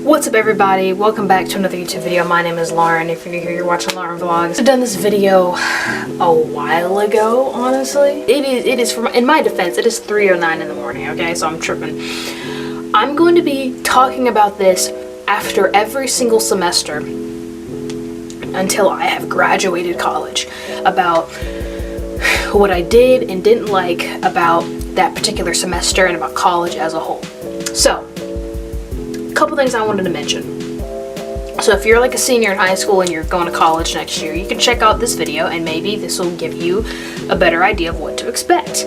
What's up everybody, welcome back to another YouTube video. My name is Lauren. If you're new here, you're watching Lauren Vlogs. I've done this video a while ago, honestly. It is, in my defense, it is 3:09 in the morning, okay, so I'm tripping. I'm going to be talking about this after every single semester until I have graduated college, about what I did and didn't like about that particular semester and about college as a whole. So, a couple things I wanted to mention. So if you're like a senior in high school and you're going to college next year, you can check out this video and maybe this will give you a better idea of what to expect.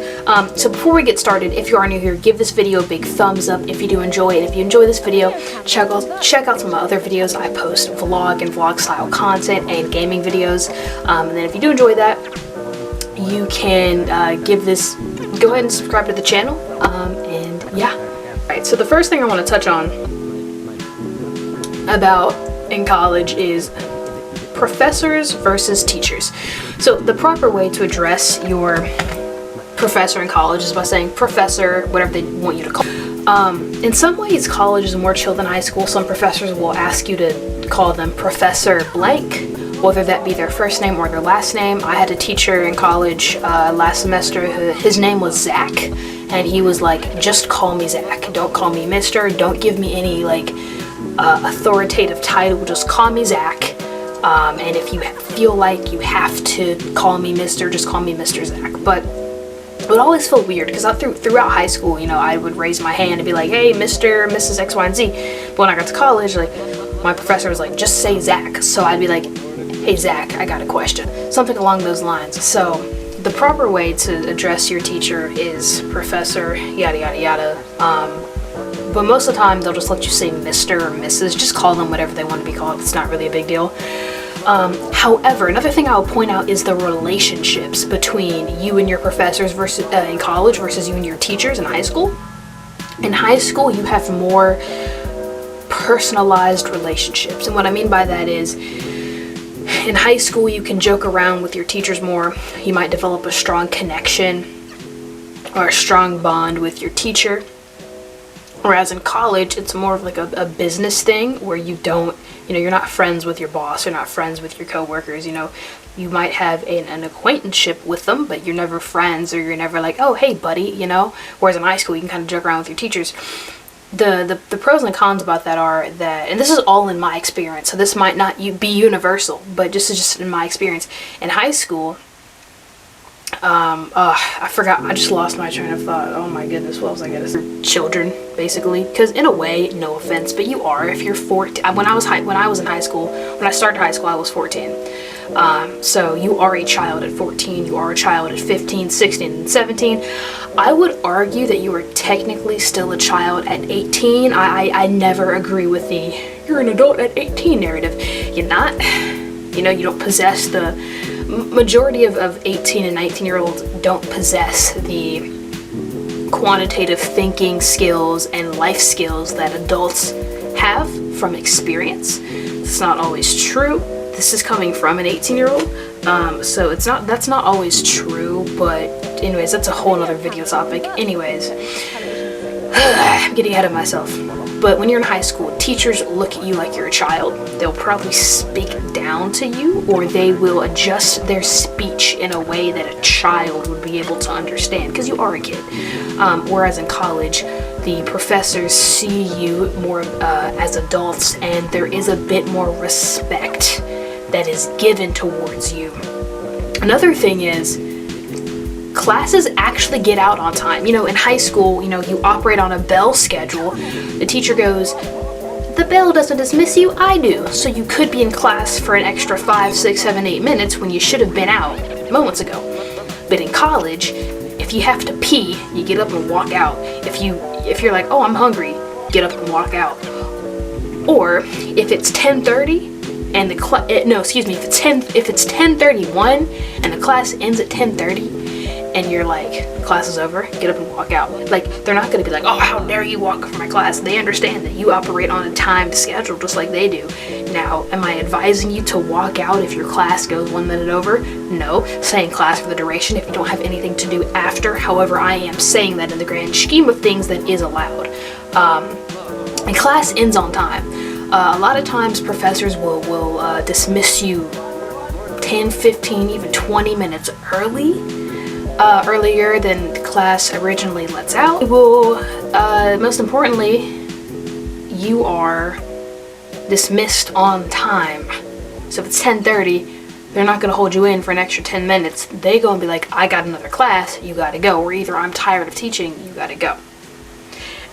So before we get started, if you are new here, give this video a big thumbs up if you do enjoy it. If you enjoy this video, check out some of my other videos. I post vlog and vlog style content and gaming videos. And then if you do enjoy that, you can go ahead and subscribe to the channel. And yeah. Alright, so the first thing I want to touch on about in college is professors versus teachers. So the proper way to address your professor in college is by saying professor, whatever they want you to call. In some ways, college is more chill than high school. Some professors will ask you to call them Professor blank, whether that be their first name or their last name. I had a teacher in college last semester, his name was Zach, and he was like, just call me Zach, don't call me Mr., don't give me any like authoritative title, just call me Zach, and if you feel like you have to call me Mr., just call me Mr. Zach. But it would always feel weird because throughout high school, you know, I would raise my hand and be like, hey, Mr., Mrs. X, Y, and Z. But when I got to college, like, my professor was like, just say Zach. So I'd be like, hey Zach, I got a question, something along those lines. So the proper way to address your teacher is professor, yada yada yada. But most of the time they'll just let you say Mr. or Mrs. Just call them whatever they want to be called. It's not really a big deal. However, another thing I'll point out is the relationships between you and your professors versus in college versus you and your teachers in high school. In high school, you have more personalized relationships, and what I mean by that is, in high school, you can joke around with your teachers more. You might develop a strong connection or a strong bond with your teacher. Whereas in college, it's more of like a business thing where you don't, you know, you're not friends with your boss, you're not friends with your coworkers, you know. You might have an acquaintanceship with them, but you're never friends, or you're never like, oh, hey, buddy, you know. Whereas in high school, you can kind of joke around with your teachers. The pros and the cons about that are that, and this is all in my experience, so this might not be universal, but just in my experience. In high school, I forgot, I just lost my train of thought. Oh my goodness, what was I gonna say? Children, basically, because in a way, no offense, but you are, if you're 14. When I was in high school, when I started high school, I was 14. So you are a child at 14, you are a child at 15, 16, and 17. I would argue that you are technically still a child at 18. I never agree with the you're an adult at 18 narrative. You're not. You know, you don't possess the majority of 18 and 19-year-olds don't possess the quantitative thinking skills and life skills that adults have from experience. It's not always true. This is coming from an 18-year-old, so that's not always true, but anyways, that's a whole nother video topic. Anyways, I'm getting ahead of myself. But when you're in high school, teachers look at you like you're a child. They'll probably speak down to you, or they will adjust their speech in a way that a child would be able to understand, because you are a kid. Whereas in college, the professors see you more as adults, and there is a bit more respect that is given towards you. Another thing is, classes actually get out on time. You know, in high school, you know, you operate on a bell schedule. The teacher goes, the bell doesn't dismiss you, I do. So you could be in class for an extra 5, 6, 7, 8 minutes when you should have been out moments ago. But in college, if you have to pee, you get up and walk out. If you're like, oh, I'm hungry, get up and walk out. Or if it's 10:30 and if it's 10:31 and the class ends at 10:30 and you're like, class is over, get up and walk out. Like, they're not gonna be like, oh, how dare you walk from my class. They understand that you operate on a timed schedule just like they do. Now, am I advising you to walk out if your class goes 1 minute over? No. Stay in class for the duration if you don't have anything to do after. However, I am saying that in the grand scheme of things, that is allowed. And class ends on time. A lot of times professors will dismiss you 10, 15, even 20 minutes earlier than the class originally lets out. Most importantly, you are dismissed on time. So if it's 10:30, they're not gonna hold you in for an extra 10 minutes. They gonna be like, I got another class, you gotta go. Or either I'm tired of teaching, you gotta go.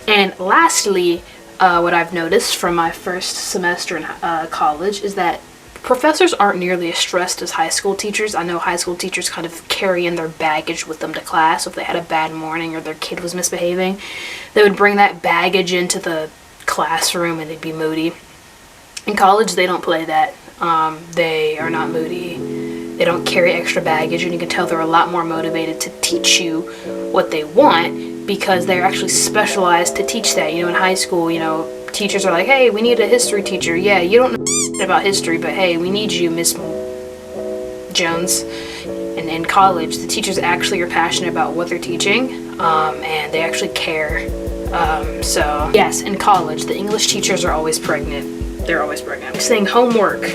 And lastly, what I've noticed from my first semester in college is that professors aren't nearly as stressed as high school teachers. I know high school teachers kind of carry in their baggage with them to class. If they had a bad morning or their kid was misbehaving, they would bring that baggage into the classroom and they'd be moody. In college, they don't play that. They are not moody. They don't carry extra baggage, and you can tell they're a lot more motivated to teach you what they want because they're actually specialized to teach that. You know, in high school, you know, teachers are like, hey, we need a history teacher. Yeah, you don't know about history, but hey, we need you, Miss Jones. And in college, the teachers actually are passionate about what they're teaching, and they actually care. So yes, in college, the English teachers are always pregnant. They're always pregnant. Saying homework.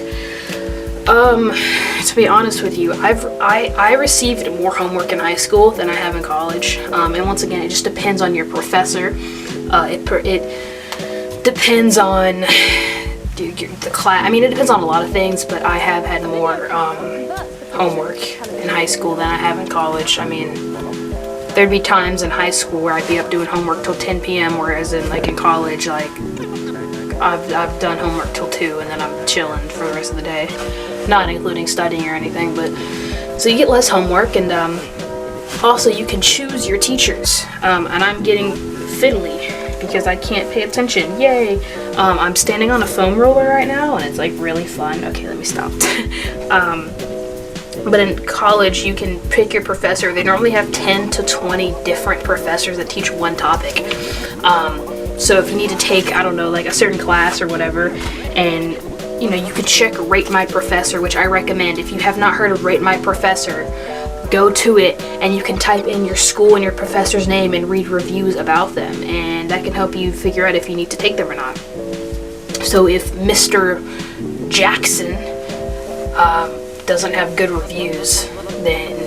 To be honest with you, I received more homework in high school than I have in college. And once again, it just depends on your professor. It depends on the class. I mean, it depends on a lot of things, but I have had more homework in high school than I have in college. I mean, there'd be times in high school where I'd be up doing homework till 10 p.m. whereas in college, like, I've done homework till 2 and then I'm chilling for the rest of the day, not including studying or anything. But so you get less homework, and also you can choose your teachers, and I'm getting fiddly because I can't pay attention. Yay! I'm standing on a foam roller right now and it's like really fun. Okay, let me stop. But in college, you can pick your professor. They normally have 10 to 20 different professors that teach one topic. So if you need to take, I don't know, like a certain class or whatever, and you know, you could check Rate My Professor, which I recommend. If you have not heard of Rate My Professor, go to it and you can type in your school and your professor's name and read reviews about them, and that can help you figure out if you need to take them or not. So if Mr. Jackson doesn't have good reviews, then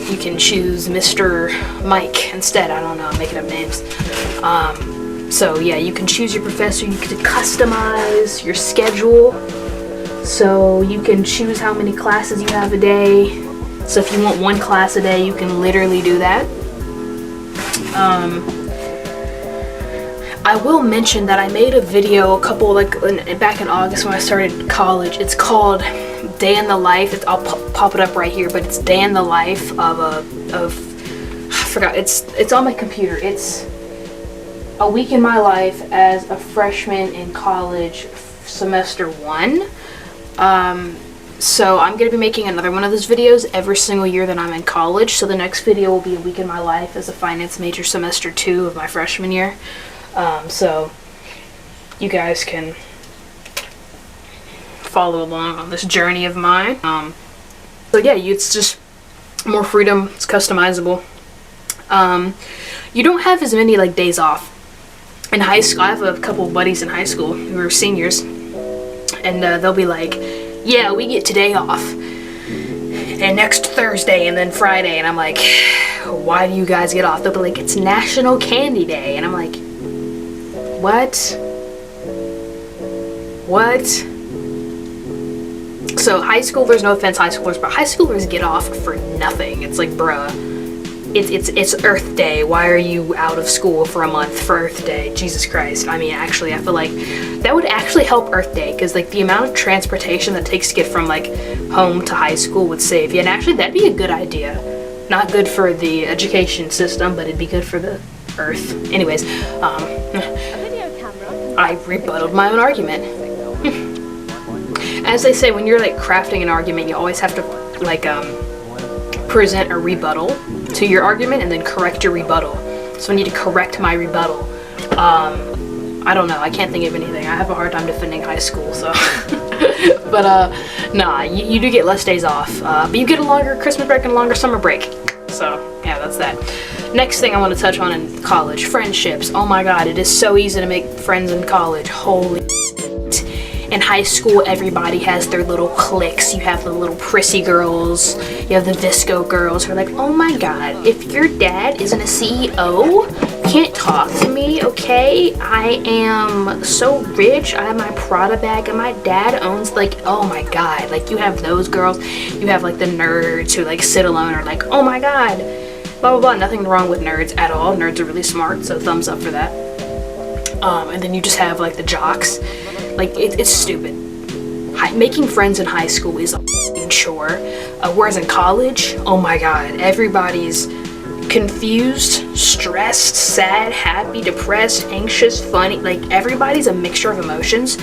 you can choose Mr. Mike instead. I don't know, I'm making up names. So yeah, you can choose your professor. You can customize your schedule, so you can choose how many classes you have a day. So if you want one class a day, you can literally do that. I will mention that I made a video back in August when I started college. It's called Day in the Life. I'll pop it up right here, but it's Day in the Life of I forgot. It's on my computer. It's a week in my life as a freshman in college, semester 1. So I'm gonna be making another one of those videos every single year that I'm in college. So the next video will be a week in my life as a finance major, semester 2 of my freshman year. So you guys can follow along on this journey of mine. So yeah, it's just more freedom. It's customizable. You don't have as many like days off. In high school, I have a couple of buddies in high school who are seniors, and they'll be like, yeah, we get today off, and next Thursday, and then Friday, and I'm like, why do you guys get off? They'll be like, it's National Candy Day, and I'm like, what? So high schoolers, no offense high schoolers, but high schoolers get off for nothing. It's like, bruh, it's Earth Day. Why are you out of school for a month for Earth Day? Jesus Christ. I mean, actually, I feel like that would actually help Earth Day, because like the amount of transportation that it takes to get from like home to high school would save you. And actually, that'd be a good idea. Not good for the education system, but it'd be good for the Earth. Anyways, I rebutted my own argument. As they say, when you're like crafting an argument, you always have to like present a rebuttal to your argument and then correct your rebuttal. So I need to correct my rebuttal. I don't know, I can't think of anything. I have a hard time defending high school, so but nah, you do get less days off, but you get a longer Christmas break and a longer summer break. So yeah, that's that. Next thing I want to touch on in college, friendships. Oh my god, it is so easy to make friends in college. Holy shit. In high school, everybody has their little cliques. You have the little prissy girls, you have the Visco girls who are like, oh my god, if your dad isn't a CEO, you can't talk to me, okay? I am so rich, I have my Prada bag, and my dad owns, like, oh my god. Like, you have those girls. You have like the nerds who like sit alone or like, oh my god, blah blah blah. Nothing wrong with nerds at all. Nerds are really smart, so thumbs up for that. And then you just have like the jocks. Like, it's stupid. Making friends in high school is a chore. Whereas in college, oh my god, everybody's confused, stressed, sad, happy, depressed, anxious, funny. Like, everybody's a mixture of emotions.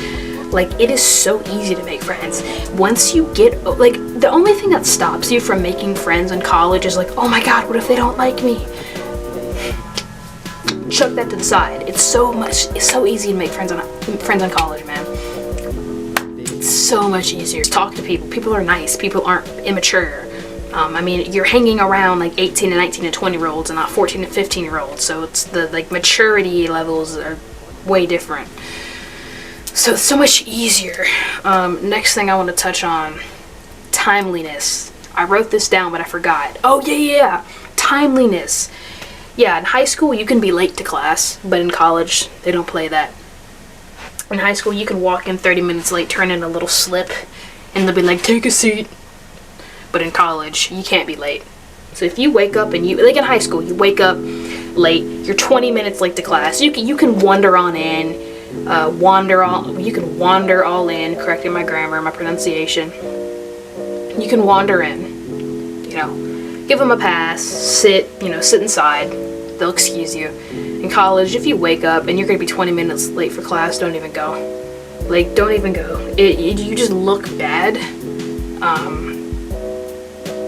Like, it is so easy to make friends. Once you get, like, the only thing that stops you from making friends in college is like, oh my god, what if they don't like me? Chuck that to the side. It's so easy to make friends in college, man. It's so much easier. Talk to people. People are nice. People aren't immature. I mean, you're hanging around like 18 and 19 and 20-year-olds and not 14 and 15-year-olds. So it's the like maturity levels are way different. So it's so much easier. Next thing I want to touch on, timeliness. I wrote this down, but I forgot. Oh yeah, timeliness. Yeah, in high school you can be late to class, but in college they don't play that. In high school you can walk in 30 minutes late, turn in a little slip, and they'll be like, take a seat. But in college you can't be late. So if you wake up and you, like in high school, you wake up late, you're 20 minutes late to class, you can wander on in, you can wander all in, correcting my grammar, my pronunciation. You can wander in, you know, give them a pass, sit inside, they'll excuse you. In college, if you wake up and you're gonna be 20 minutes late for class, don't even go. Like, don't even go. You just look bad.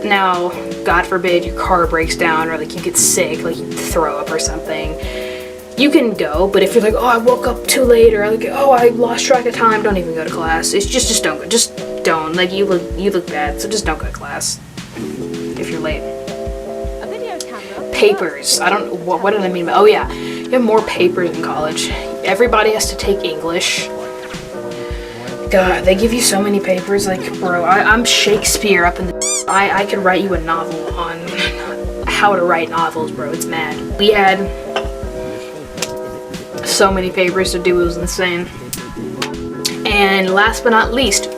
Now, God forbid your car breaks down or like you get sick, like you throw up or something, you can go. But if you're like, oh, I woke up too late, or like, oh, I lost track of time, don't even go to class. It's just don't go. Just don't. Like, you look bad, so just don't go to class if you're late. Papers. I don't, what did I mean by, oh yeah, you have more papers in college. Everybody has to take English. God, they give you so many papers. Like, bro, I'm Shakespeare up in the, I could write you a novel on how to write novels, bro. It's mad. We had so many papers to do, it was insane. And last but not least,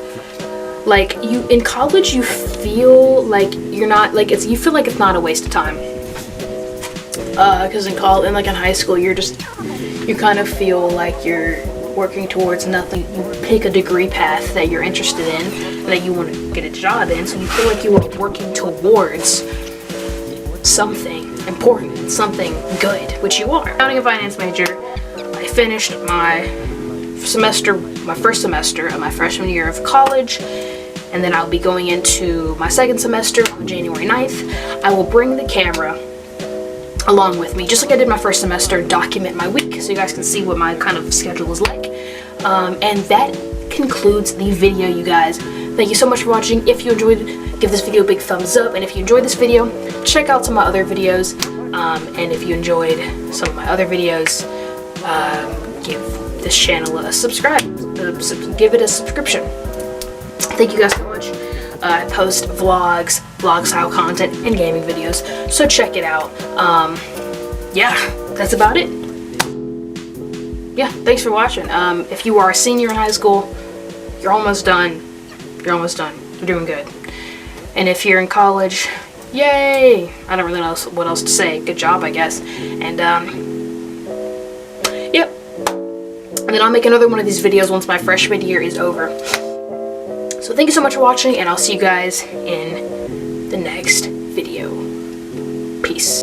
like, you in college, you feel like you're not, like, you feel like it's not a waste of time. Because in college, and like in high school, you kind of feel like you're working towards nothing. You pick a degree path that you're interested in, that you want to get a job in, so you feel like you are working towards something important, something good, which you are. Accounting and finance major. I finished my first semester of my freshman year of college, and then I'll be going into my second semester on January 9th. I will bring the camera along with me, just like I did my first semester, document my week so you guys can see what my kind of schedule is like. And that concludes the video, you guys. Thank you so much for watching. If you enjoyed, give this video a big thumbs up, and if you enjoyed this video, check out some of my other videos. And if you enjoyed some of my other videos, give this channel a subscribe, give it a subscription. Thank you guys so much. I post vlogs, vlog style content, and gaming videos, so check it out. Yeah, that's about it. Yeah, thanks for watching. If you are a senior in high school, you're almost done. You're almost done. You're doing good. And if you're in college, yay! I don't really know what else to say. Good job, I guess. And yep. And then I'll make another one of these videos once my freshman year is over. So thank you so much for watching, and I'll see you guys in the next video. Peace.